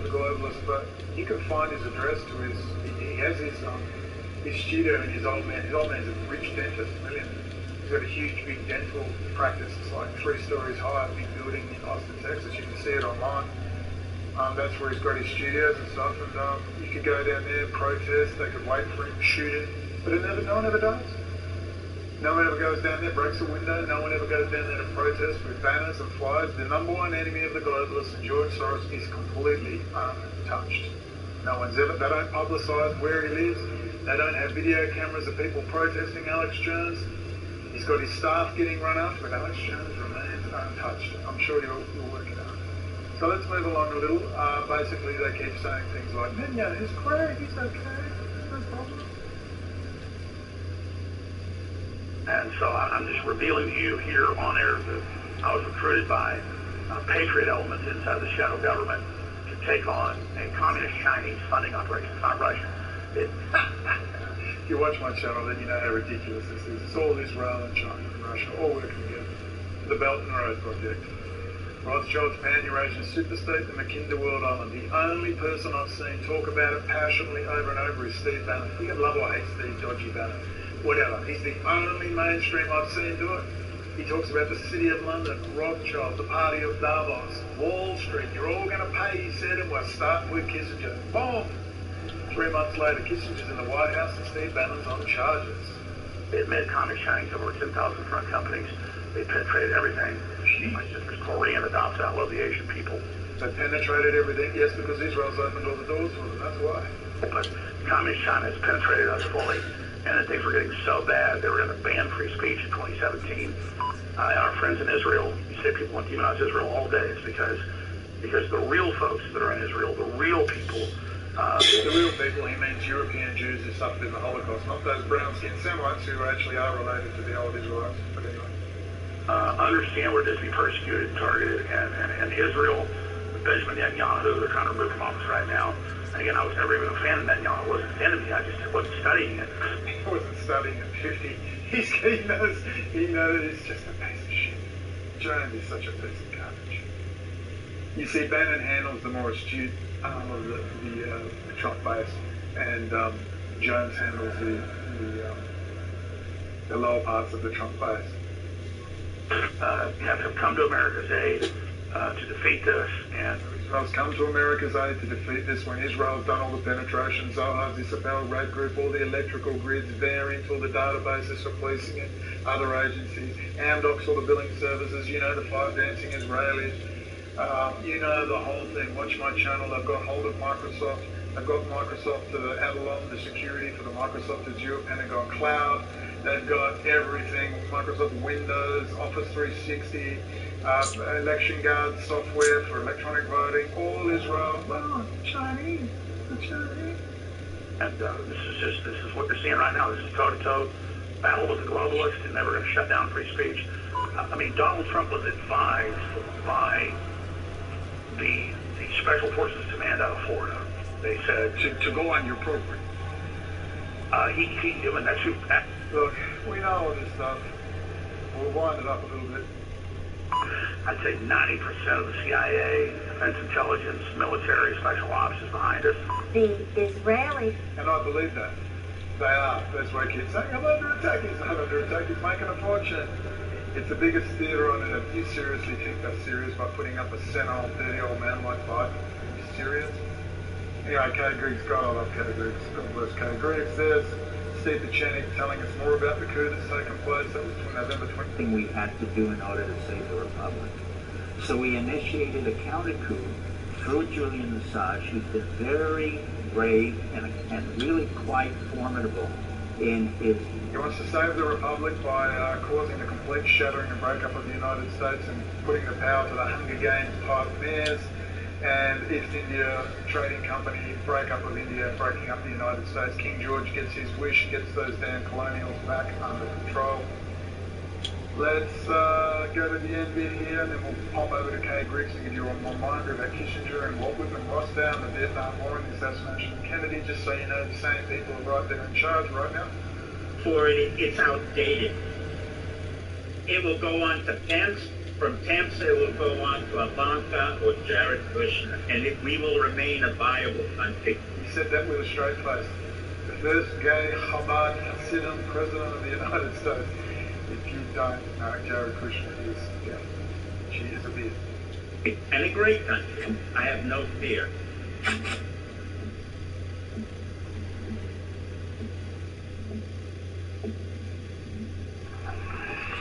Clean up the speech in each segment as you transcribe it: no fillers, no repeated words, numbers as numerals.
the globalists, but you can find his address to his. He has his studio in his old man. His old man's a rich dentist, millionaire. He's got a huge, big dental practice. It's like 3 stories high, a big building in Austin, Texas. You can see it online. That's where he's got his studios and stuff. And you could go down there, protest. They could wait for him, shoot him, but no one ever does. No one ever goes down there, breaks a window. No one ever goes down there to protest with banners and flags. The number one enemy of the globalists, and George Soros, is completely untouched. No one's ever. They don't publicise where he lives. They don't have video cameras of people protesting Alex Jones. He's got his staff getting run after, but Alex Jones remains untouched. I'm sure you'll work it out. So let's move along a little. Basically, they keep saying things like, Netanyahu is great, he's okay, no problem. And so I'm just revealing to you here on air that I was recruited by patriot elements inside the shadow government to take on a communist Chinese funding operation. It's not Russia. If you watch my channel, then you know how ridiculous this is. It's all Israel and China and Russia all working together. The Belt and Road Project. Rothschild's Pan-Eurasian superstate, the Mackinder World Island. The only person I've seen talk about it passionately over and over is Steve Bannon. You can love or hate Steve Dodgy Bannon. Whatever. He's the only mainstream I've seen do it. He talks about the City of London, Rothschild, the Party of Davos, Wall Street. You're all going to pay, he said, and we're starting with Kissinger. Boom! 3 months later, Kissinger's in the White House and Steve Bannon's on charges. They admitted communist Chinese over 10,000 front companies. They penetrated everything. My sister's Korean, adopts out, love the Asian people. They penetrated everything, yes, because Israel's opened all the doors for them, that's why. But communist China has penetrated us fully, and that things were getting so bad, they were going to ban free speech in 2017. Our friends in Israel, you say people want to demonize Israel all day, it's because the real folks that are in Israel, the real people, the real people, he means European Jews who suffered in the Holocaust, not those brown-skinned Semites who actually are related to the old Israelites. But anyway. Understand where this be persecuted and targeted, and Israel, Benjamin Netanyahu, they're trying to remove from office right now. And again, I was never even a fan of Netanyahu. I wasn't an enemy, I just wasn't studying it. He wasn't studying it, 50. He knows he's just a piece of shit. Jones is such a piece of garbage. You see, Bannon handles the more astute arm of the Trump base, and Jones handles the lower parts of the Trump base. You have to come to America's aid to defeat this, and Israel's come to America's aid to defeat this when Israel's done all the penetration. Zohar's Isabel Raid Group, all the electrical grids, variants, all the databases for policing it, other agencies, Amdocs, all the billing services, you know, the 5 dancing Israelis, you know the whole thing. Watch my channel. They've got hold of Microsoft. They've got Microsoft Avalon, the security for the Microsoft Azure Pentagon Cloud. They've got everything, Microsoft Windows, Office 360, election guard software for electronic voting, all Israel. Well, Chinese, the Chinese. And this is what you're seeing right now. This is toe-to-toe battle with the globalists, and they were going to shut down free speech. I mean, Donald Trump was advised by the Special Forces Command out of Florida. They said To go on your program. And that's who. Look, we know all this stuff. We'll wind it up a little bit. I'd say 90% of the CIA, defense intelligence, military, special ops is behind us. The Israelis. And I believe that. They are. That's why I keep saying, I'm under attack. He's not under attack. He's making a fortune. It's the biggest theater on earth. Do you seriously think they're serious by putting up a senile, 30-year-old man like Biden? Are you serious? Anyway, Kay Griggs, God, I love Kay Griggs. God bless Kay Griggs. There's Steve Duchenik telling us more about the coup that's taken place. That was November 20th. We had to do in order to save the Republic. So we initiated a counter-coup through Julian Assange, who's been very brave and really quite formidable in his... He wants to save the Republic by causing the complete shattering and breakup of the United States and putting the power to the Hunger Games type mayors and East India Trading Company, breakup of India, breaking up the United States. King George gets his wish, gets those damn colonials back under control. Let's go to the end bit here, and then we'll pop over to Kay Griggs and give you a reminder about Kissinger and Waltwood and Rostown, the Vietnam War and the assassination of Kennedy, just so you know the same people are right there in charge right now. For it, it's outdated. It will go on to Pence, From Tamsa, it will go on to Ivanka or Jared Kushner, and we will remain a viable country. He said that with a straight face. The first gay Chabad Hasidim president of the United States. If you don't know, Jared Kushner is gay. She is a beard. And a great country. I have no fear.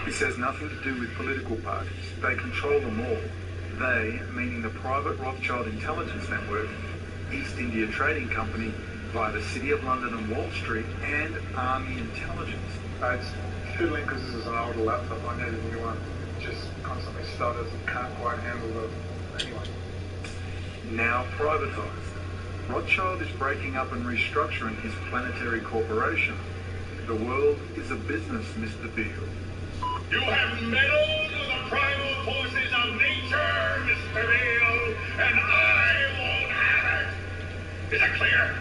This has nothing to do with political parties. They control them all. They, meaning the private Rothschild intelligence network, East India Trading Company, via the City of London and Wall Street, and Army Intelligence. It's fiddling because this is an older laptop. I need a new one. It just constantly stutters and can't quite handle the... Anyway. Now privatized. Rothschild is breaking up and restructuring his planetary corporation. The world is a business, Mr. Beale. You have meddled with the primal forces of nature, Mr. Beale, and I won't have it. Is that clear?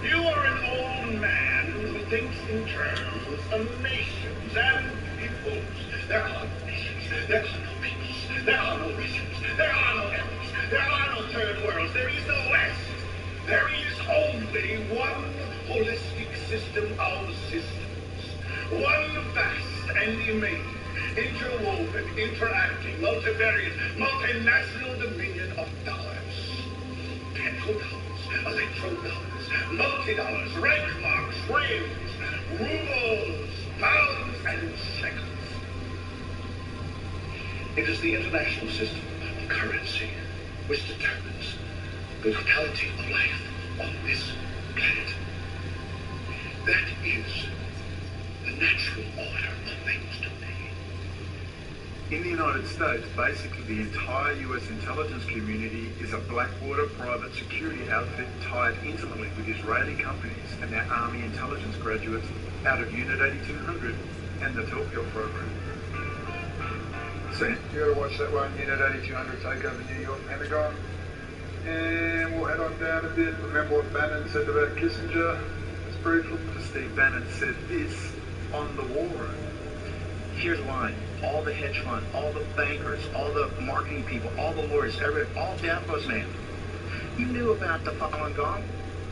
You are an old man who thinks in terms of nations and peoples. There are no nations, there are no peoples, there are no regions, there are no heavens, there are no third worlds, there is no West. There is only one holistic system of systems. One vast and immense, interwoven, interacting, multivariate, multinational dominion of dollars. Petrodollars, electrodollars, multi-dollars, rank marks, rings, rubles, pounds, and shekels. It is the international system of currency which determines the totality of life on this planet. That is the natural order of things to me. In the United States, basically the entire US intelligence community is a Blackwater private security outfit tied intimately with Israeli companies and their army intelligence graduates out of Unit 8200 and the Tokyo program. So you gotta watch that one, Unit 8200 take over New York Pentagon. And we'll head on down a bit. Remember what Bannon said about Kissinger? It's briefly. Steve Bannon said this on the war room. Here's why. All the hedge fund, all the bankers, all the marketing people, all the lawyers, everybody, all Davos man. You knew about the Falun Gong.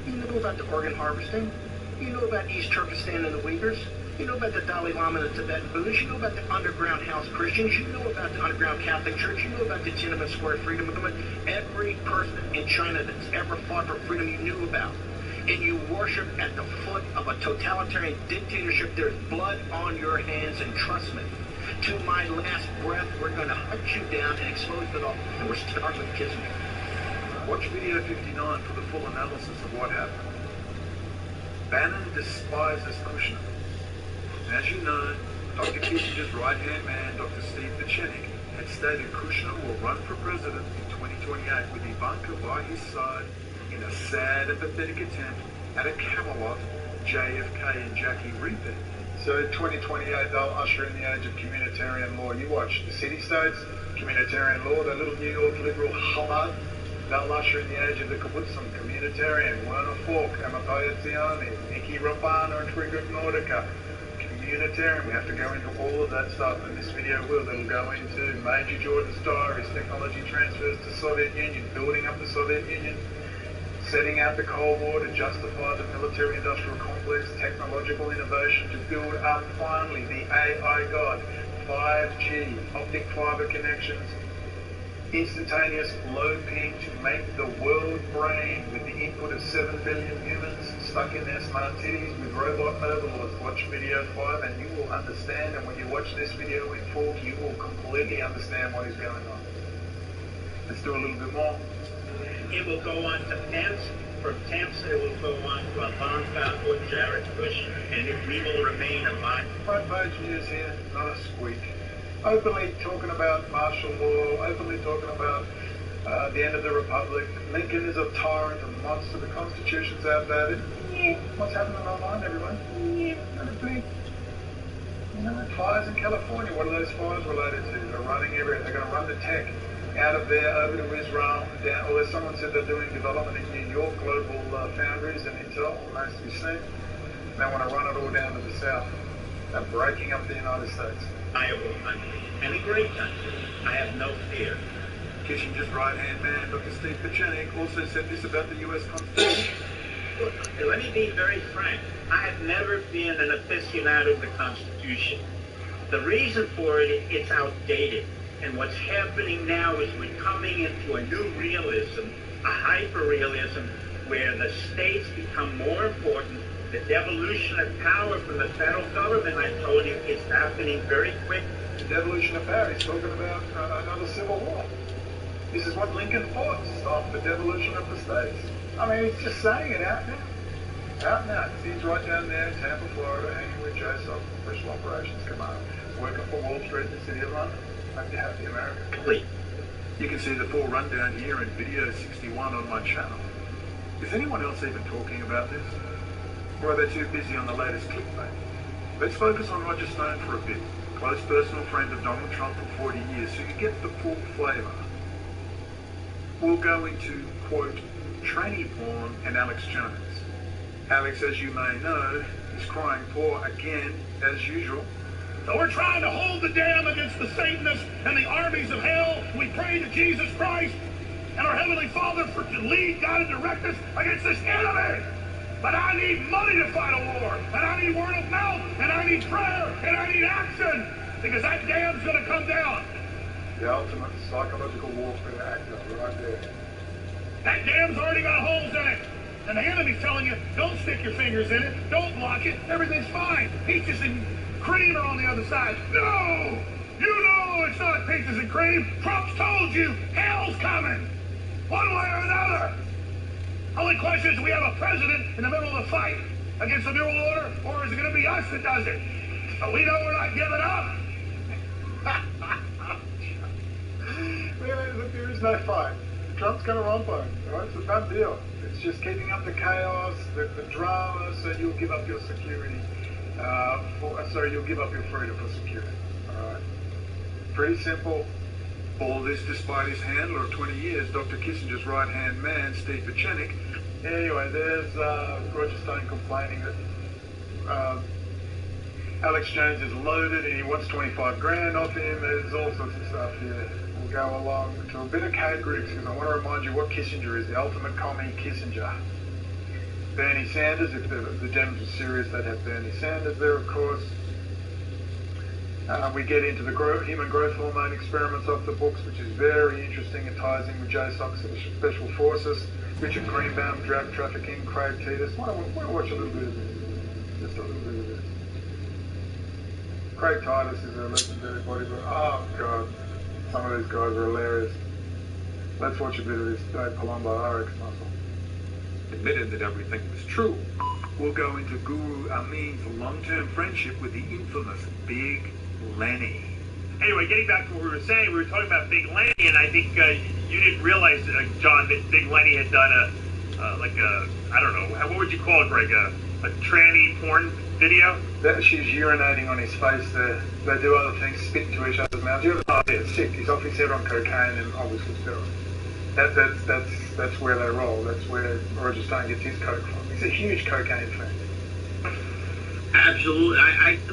You knew about the organ harvesting. You knew about East Turkestan and the Uyghurs. You know about the Dalai Lama and the Tibetan Buddhists. You know about the underground house Christians. You know about the underground Catholic Church. You know about the Tiananmen Square freedom movement. Every person in China that's ever fought for freedom you knew about. And you worship at the foot of a totalitarian dictatorship. There's blood on your hands, and trust me, to my last breath, we're going to hunt you down and expose it all. And we're starting with Kissinger. Watch video 59 for the full analysis of what happened. Bannon despises Kushner. As you know, Dr. Kissinger's right-hand man, Dr. Steve Pieczenik, had stated Kushner will run for president in 2028 with Ivanka by his side in a sad and pathetic attempt at a Camelot JFK and Jackie repeat. So 2028 they'll usher in the age of communitarian law. You watch the city-states, communitarian law, the little New York liberal Chabad, they'll usher in the age of the kibbutzim, communitarian, Werner Falk, Amatai Etzioni, Nikki Rapana and Trigger Nordica. Communitarian, we have to go into all of that stuff, and this video will. It'll go into Major Jordan's diaries, technology transfers to Soviet Union, building up the Soviet Union, setting out the Cold War to justify the military-industrial complex, technological innovation to build up finally the AI god, 5G, optic fiber connections, instantaneous low ping to make the world brain with the input of 7 billion humans stuck in their smart cities with robot overlords. Watch video 5 and you will understand, and when you watch this video in full, you will completely understand what is going on. Let's do a little bit more. It will go on to Pence. From Tamsa, it will go on to Ivanka or Jared Kushner, and we will remain a front page news here, not a squeak. Openly talking about martial law, openly talking about the end of the republic. Lincoln is a tyrant, a monster. The Constitution's outdated. Yeah. What's happening online, everyone? Yeah. Not a blink. You know, fires in California. What are those fires related to? They're running everywhere. They're going to run the tech out of there over to Israel. Down. Although someone said they're doing development in New York, global foundries and Intel, remains to be seen. They want to run it all down to the south. They're breaking up the United States. viable country and a great country. I have no fear. Kissinger's right-hand man, Dr. Steve Pieczenik, also said this about the U.S. Constitution. Look, let me be very frank. I have never been an aficionado of the Constitution. The reason for it, it's outdated. And what's happening now is we're coming into a new realism, a hyper-realism, where the states become more important. The devolution of power from the federal government, I told you, is happening very quick. The devolution of power, he's talking about another civil war. This is what Lincoln fought, stop the devolution of the states. I mean, he's just saying it out now. Out now. He's right down there in Tampa, Florida, hanging with JSOC, Special Operations Command, working for Wall Street in the City of London. Hope you're happy, America. Please. You can see the full rundown here in video 61 on my channel. Is anyone else even talking about this? Or are they too busy on the latest clickbait? Let's focus on Roger Stone for a bit. Close personal friend of Donald Trump for 40 years, so you get the full flavour. We'll go into, quote, tranny porn and Alex Jones. Alex, as you may know, is crying poor again, as usual. So we're trying to hold the dam against the Satanists and the armies of hell. We pray to Jesus Christ and our Heavenly Father to lead, God, and direct us against this enemy. But I need money to fight a war, and I need word of mouth, and I need prayer, and I need action, because that dam's going to come down. The ultimate psychological warfare actor right there. That dam's already got holes in it. And the enemy's telling you, don't stick your fingers in it, don't block it, everything's fine. Peaches and cream are on the other side. No! You know it's not peaches and cream. Trump's told you, hell's coming. One way or another. Only question is, do we have a president in the middle of the fight against the New World Order, or is it going to be us that does it? So we know we're not giving up. Really, look, there is no fight. Trump's going to romp on. All right? It's a done deal. It's just keeping up the chaos, the drama, so you'll give up your security. You'll give up your freedom for security. All right? Pretty simple. All this despite his handler of 20 years, Dr. Kissinger's right-hand man, Steve Pieczenik. Anyway, there's Roger Stone complaining that Alex Jones is loaded and he wants 25 grand off him. There's all sorts of stuff here. We'll go along to a bit of code groups because I want to remind you what Kissinger is, the ultimate commie Kissinger. Bernie Sanders, if the Dems were serious, they'd have Bernie Sanders there, of course. We get into the human growth hormone experiments off the books, which is very interesting. It ties in with JSOC's Special Forces, Richard Greenbaum, drug trafficking, Craig Titus. I want to watch a little bit of this. Just a little bit of this. Craig Titus is a legendary bodybuilder. Oh, God. Some of these guys are hilarious. Let's watch a bit of this Dave Palumbo RX muscle. Admitted that everything was true. We'll go into Guru Amin's long-term friendship with the infamous Big Lenny. Anyway, getting back to what we were saying, we were talking about Big Lenny, and I think you didn't realize, John, that Big Lenny had done I don't know, what would you call it, Greg, a tranny porn video? That she's urinating on his face there. They do other things, spit into each other's mouths. It's sick. He's off his head on cocaine and obviously steroids. That's where they roll. That's where Roger Stone gets his coke from. He's a huge cocaine fan. Absolutely.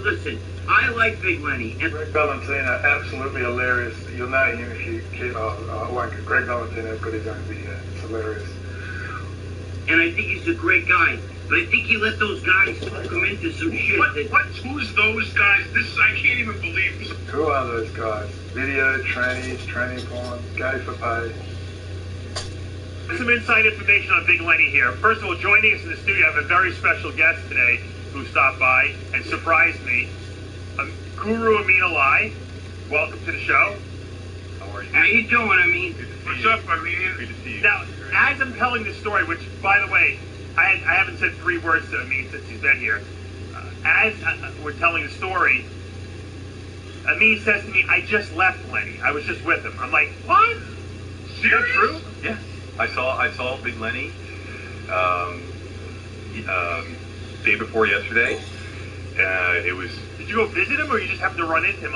Listen, I like Big Lenny. And Greg Valentino, absolutely hilarious. You'll know him if you keep... Greg Valentino's got his own video. It's hilarious. And I think he's a great guy. But I think he let those guys come into some shit. Who's those guys? I can't even believe this. Who are those guys? Video, trannies, tranny porn, gay for pay. Some inside information on Big Lenny here. First of all, joining us in the studio, I have a very special guest today who stopped by and surprised me. Guru Amin Alai, welcome to the show. How are you? How you doing, Amin? What's up, Amin? Good to see you. Now, as I'm telling the story, which, by the way, I haven't said 3 words to Amin since he's been here. As we're telling the story, Amin says to me, I just left Lenny. I was just with him. I'm like, what? Serious? Is that true? Yeah. I saw Big Lenny day before yesterday. It was. Did you go visit him, or you just happened to run into him?